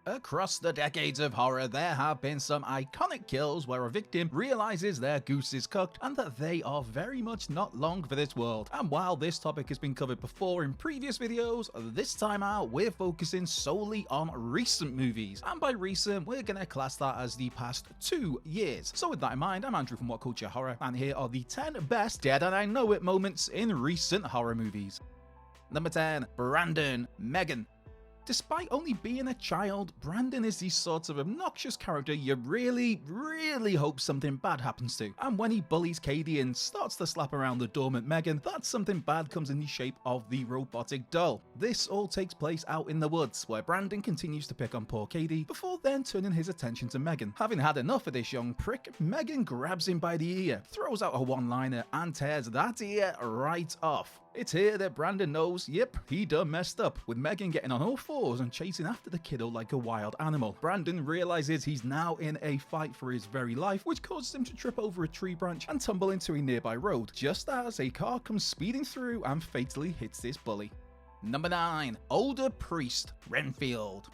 Across the decades of horror, there have been some iconic kills where a victim realizes their goose is cooked and that they are very much not long for this world. And while this topic has been covered before in previous videos, this time out we're focusing solely on recent movies. And by recent, we're gonna class that as the past 2 years. So with that in mind, I'm Andrew from What Culture Horror, and here are the 10 best dead and I know it moments in recent horror movies. Number 10, Brandon, Megan. Despite only being a child, Brandon is the sort of obnoxious character you really hope something bad happens to. And when he bullies Katie and starts to slap around the dormant Megan, that something bad comes in the shape of the robotic doll. This all takes place out in the woods, where Brandon continues to pick on poor Katie, before then turning his attention to Megan. Having had enough of this young prick, Megan grabs him by the ear, throws out a one-liner, and tears that ear right off. It's here that Brandon knows, yep, he done messed up, with Megan getting on all fours and chasing after the kiddo like a wild animal. Brandon realizes he's now in a fight for his very life, which causes him to trip over a tree branch and tumble into a nearby road, just as a car comes speeding through and fatally hits this bully. Number 9, Older Priest, Renfield.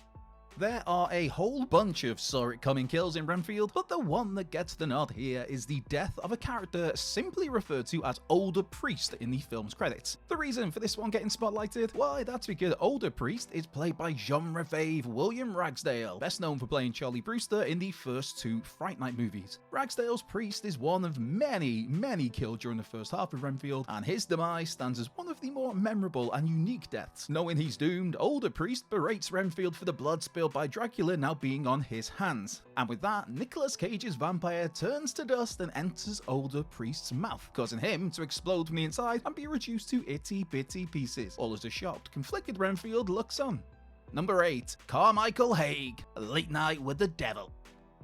There are a whole bunch of saw-it-coming kills in Renfield, but the one that gets the nod here is the death of a character simply referred to as Older Priest in the film's credits. The reason for this one getting spotlighted? Why, that's because Older Priest is played by genre fave William Ragsdale, best known for playing Charlie Brewster in the first 2 Fright Night movies. Ragsdale's priest is one of many killed during the first half of Renfield, and his demise stands as one of the more memorable and unique deaths. Knowing he's doomed, Older Priest berates Renfield for the blood spill by Dracula now being on his hands. And with that, Nicolas Cage's vampire turns to dust and enters Older Priest's mouth, causing him to explode from the inside and be reduced to itty bitty pieces, all as a shocked, conflicted Renfield looks on. Number 8, Carmichael Haig, Late Night with the Devil.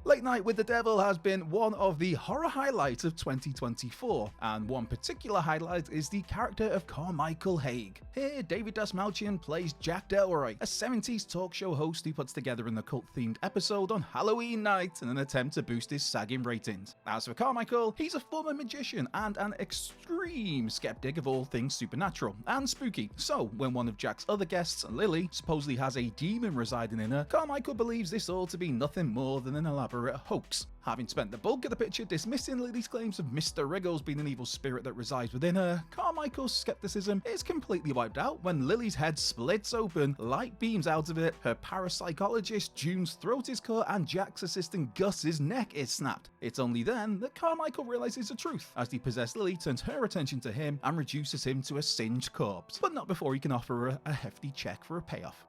Late Night with the Devil has been one of the horror highlights of 2024, and one particular highlight is the character of Carmichael Haig. Here, David Dastmalchian plays Jack Delroy, a 70s talk show host who puts together an occult-themed episode on Halloween night in an attempt to boost his sagging ratings. As for Carmichael, he's a former magician and an extreme skeptic of all things supernatural and spooky, so when one of Jack's other guests, Lily, supposedly has a demon residing in her, Carmichael believes this all to be nothing more than an elaborate hoax. Having spent the bulk of the picture dismissing Lily's claims of Mr. Wriggles being an evil spirit that resides within her, Carmichael's skepticism is completely wiped out when Lily's head splits open, light beams out of it, her parapsychologist June's throat is cut, and Jack's assistant Gus's neck is snapped. It's only then that Carmichael realizes the truth, as the possessed Lily turns her attention to him and reduces him to a singed corpse, but not before he can offer her a hefty check for a payoff.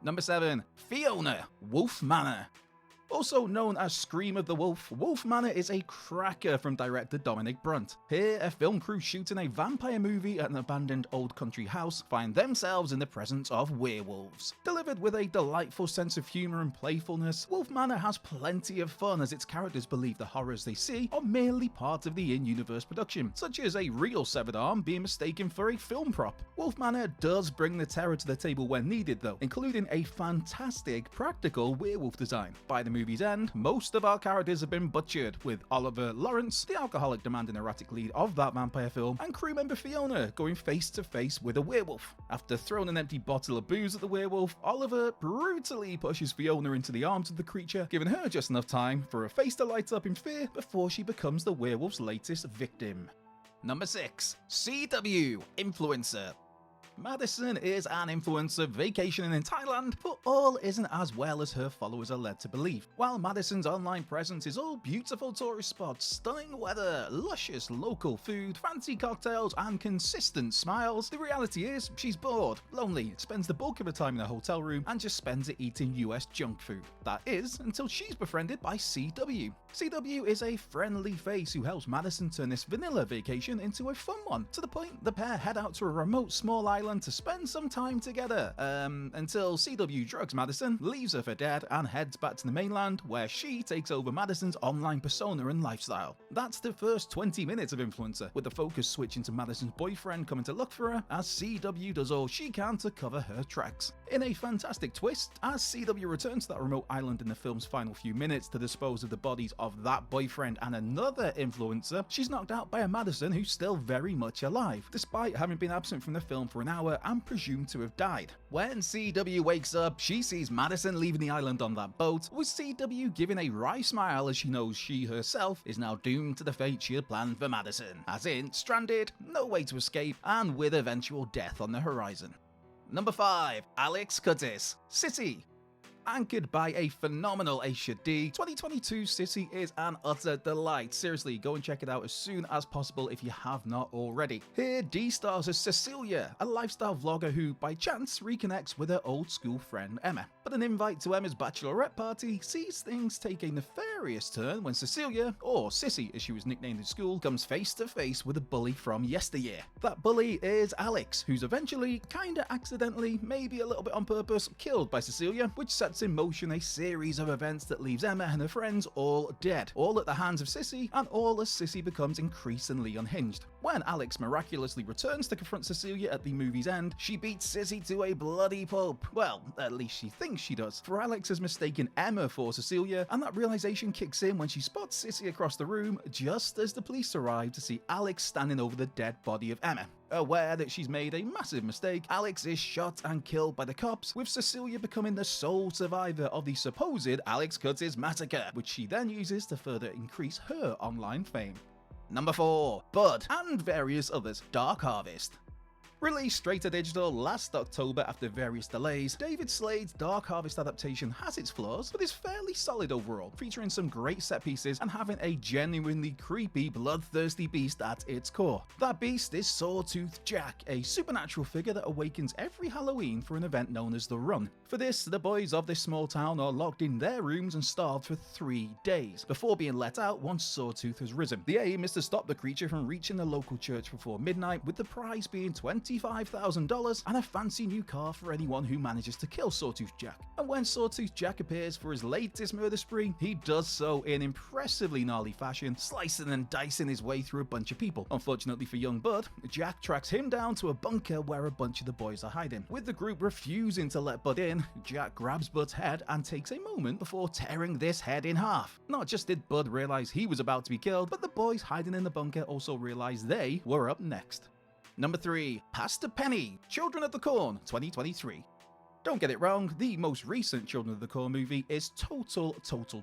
Number 7, Fiona, Wolf Manor. Also known as Scream of the Wolf, Wolf Manor is a cracker from director Dominic Brunt. Here, a film crew shooting a vampire movie at an abandoned old country house find themselves in the presence of werewolves. Delivered with a delightful sense of humour and playfulness, Wolf Manor has plenty of fun as its characters believe the horrors they see are merely part of the in-universe production, such as a real severed arm being mistaken for a film prop. Wolf Manor does bring the terror to the table when needed though, including a fantastic practical werewolf design. By the movie's end, most of our characters have been butchered, with Oliver Lawrence, the alcoholic demanding erratic lead of that vampire film, and crew member Fiona going face to face with a werewolf. After throwing an empty bottle of booze at the werewolf, Oliver brutally pushes Fiona into the arms of the creature, giving her just enough time for her face to light up in fear before she becomes the werewolf's latest victim. Number 6, CW, Influencer. Madison is an influencer vacationing in Thailand, but all isn't as well as her followers are led to believe. While Madison's online presence is all beautiful tourist spots, stunning weather, luscious local food, fancy cocktails, and consistent smiles, the reality is she's bored, lonely, spends the bulk of her time in a hotel room, and just spends it eating US junk food. That is, until she's befriended by CW. CW is a friendly face who helps Madison turn this vanilla vacation into a fun one, to the point the pair head out to a remote small island to spend some time together, until CW drugs Madison, leaves her for dead, and heads back to the mainland, where she takes over Madison's online persona and lifestyle. That's the first 20 minutes of Influencer, with the focus switching to Madison's boyfriend coming to look for her, as CW does all she can to cover her tracks. In a fantastic twist, as CW returns to that remote island in the film's final few minutes to dispose of the bodies of that boyfriend and another influencer, she's knocked out by a Madison who's still very much alive, despite having been absent from the film for an hour and presumed to have died. When CW wakes up, she sees Madison leaving the island on that boat, with CW giving a wry smile as she knows she herself is now doomed to the fate she had planned for Madison, as in stranded, no way to escape, and with eventual death on the horizon. Number 5. Alex Curtis, City. Anchored by a phenomenal Aisha D, 2022 City is an utter delight. Seriously, go and check it out as soon as possible if you have not already. Here, D stars as Cecilia, a lifestyle vlogger who, by chance, reconnects with her old school friend Emma. But an invite to Emma's bachelorette party sees things take a nefarious turn when Cecilia, or Sissy as she was nicknamed in school, comes face to face with a bully from yesteryear. That bully is Alex, who's eventually, kinda accidentally, maybe a little bit on purpose, killed by Cecilia, which sets in motion a series of events that leaves Emma and her friends all dead, all at the hands of Sissy, and all as Sissy becomes increasingly unhinged. When Alex miraculously returns to confront Cecilia at the movie's end, she beats Sissy to a bloody pulp. Well, at least she thinks she does, for Alex has mistaken Emma for Cecilia, and that realization kicks in when she spots Sissy across the room just as the police arrive to see Alex standing over the dead body of Emma. Aware that she's made a massive mistake, Alex is shot and killed by the cops, with Cecilia becoming the sole survivor of the supposed Alex Curtis massacre, which she then uses to further increase her online fame. Number 4. Bud, and various others, Dark Harvest. Released straight to digital last October after various delays, David Slade's Dark Harvest adaptation has its flaws, but is fairly solid overall, featuring some great set pieces and having a genuinely creepy, bloodthirsty beast at its core. That beast is Sawtooth Jack, a supernatural figure that awakens every Halloween for an event known as The Run. For this, the boys of this small town are locked in their rooms and starved for 3 days, before being let out once Sawtooth has risen. The aim is to stop the creature from reaching the local church before midnight, with the prize being $25,000 and a fancy new car for anyone who manages to kill Sawtooth Jack. And when Sawtooth Jack appears for his latest murder spree, he does so in impressively gnarly fashion, slicing and dicing his way through a bunch of people. Unfortunately for young Bud, Jack tracks him down to a bunker where a bunch of the boys are hiding. With the group refusing to let Bud in, Jack grabs Bud's head and takes a moment before tearing this head in half. Not just did Bud realize he was about to be killed, but the boys hiding in the bunker also realized they were up next. Number 3. Pastor Penny, Children of the Corn, 2023. Don't get it wrong, the most recent Children of the Corn movie is total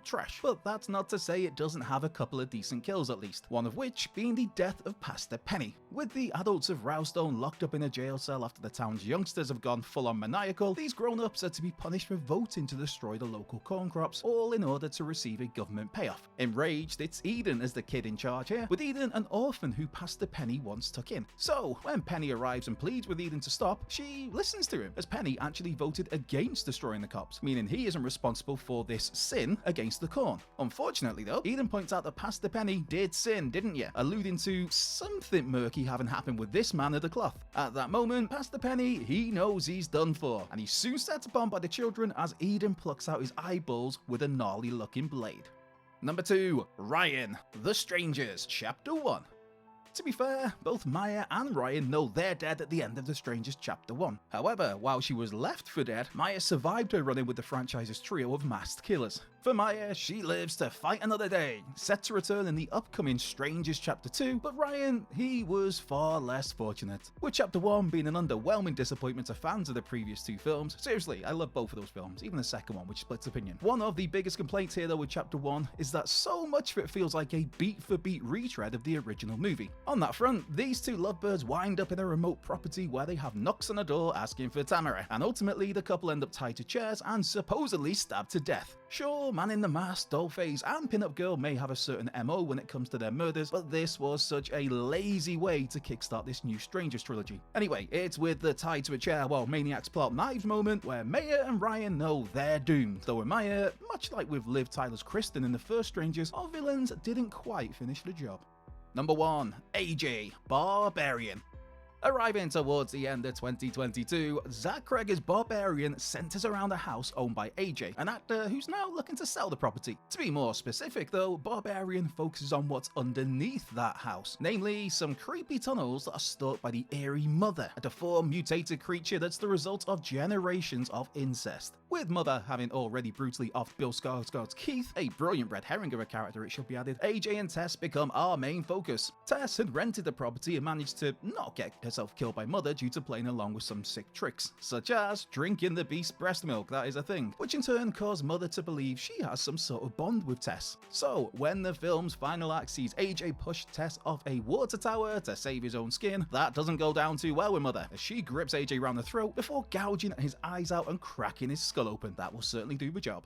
trash, but that's not to say it doesn't have a couple of decent kills at least, one of which being the death of Pastor Penny. With the adults of Rowstone locked up in a jail cell after the town's youngsters have gone full-on maniacal, these grown-ups are to be punished for voting to destroy the local corn crops, all in order to receive a government payoff. Enraged, it's Eden as the kid in charge here, with Eden an orphan who Pastor Penny once took in. So, when Penny arrives and pleads with Eden to stop, she listens to him, as Penny actually voted against destroying the cops, meaning he isn't responsible for this sin against the corn. Unfortunately though, Eden points out that Pastor Penny did sin, didn't ya? Alluding to something murky having happened with this man of the cloth. At that moment, Pastor Penny, he knows he's done for, and he's soon set upon by the children as Eden plucks out his eyeballs with a gnarly looking blade. Number 2. Ryan, The Strangers, Chapter 1. To be fair, both Maya and Ryan know they're dead at the end of The Strangers Chapter 1. However, while she was left for dead, Maya survived her run-in with the franchise's trio of masked killers. For Maya, she lives to fight another day, set to return in the upcoming Strangers Chapter 2, but Ryan, he was far less fortunate. With Chapter 1 being an underwhelming disappointment to fans of the previous 2 films. Seriously, I love both of those films, even the second one, which splits opinion. One of the biggest complaints here though with Chapter 1 is that so much of it feels like a beat-for-beat retread of the original movie. On that front, these 2 lovebirds wind up in a remote property where they have knocks on the door asking for Tamara, and ultimately the couple end up tied to chairs and supposedly stabbed to death. Sure, Man in the Mask, Dollface, and Pinup Girl may have a certain MO when it comes to their murders, but this was such a lazy way to kickstart this new Strangers trilogy. Anyway, it's with the tied to a chair while maniacs pull out knives moment where Maya and Ryan know they're doomed, though with Maya, much like with Liv Tyler's Kristen in the first Strangers, our villains didn't quite finish the job. Number 1. AJ, Barbarian. Arriving towards the end of 2022, Zach Cregger's Barbarian centers around a house owned by AJ, an actor who's now looking to sell the property. To be more specific though, Barbarian focuses on what's underneath that house, namely some creepy tunnels that are stalked by the eerie Mother, a deformed mutated creature that's the result of generations of incest. With Mother having already brutally offed Bill Skarsgård's Keith, a brilliant red herring of a character it should be added, AJ and Tess become our main focus. Tess had rented the property and managed to not get herself killed by Mother due to playing along with some sick tricks, such as drinking the beast's breast milk, that is a thing, which in turn caused Mother to believe she has some sort of bond with Tess. So when the film's final act sees AJ push Tess off a water tower to save his own skin, that doesn't go down too well with Mother, as she grips AJ round the throat before gouging his eyes out and cracking his skull open. That will certainly do the job.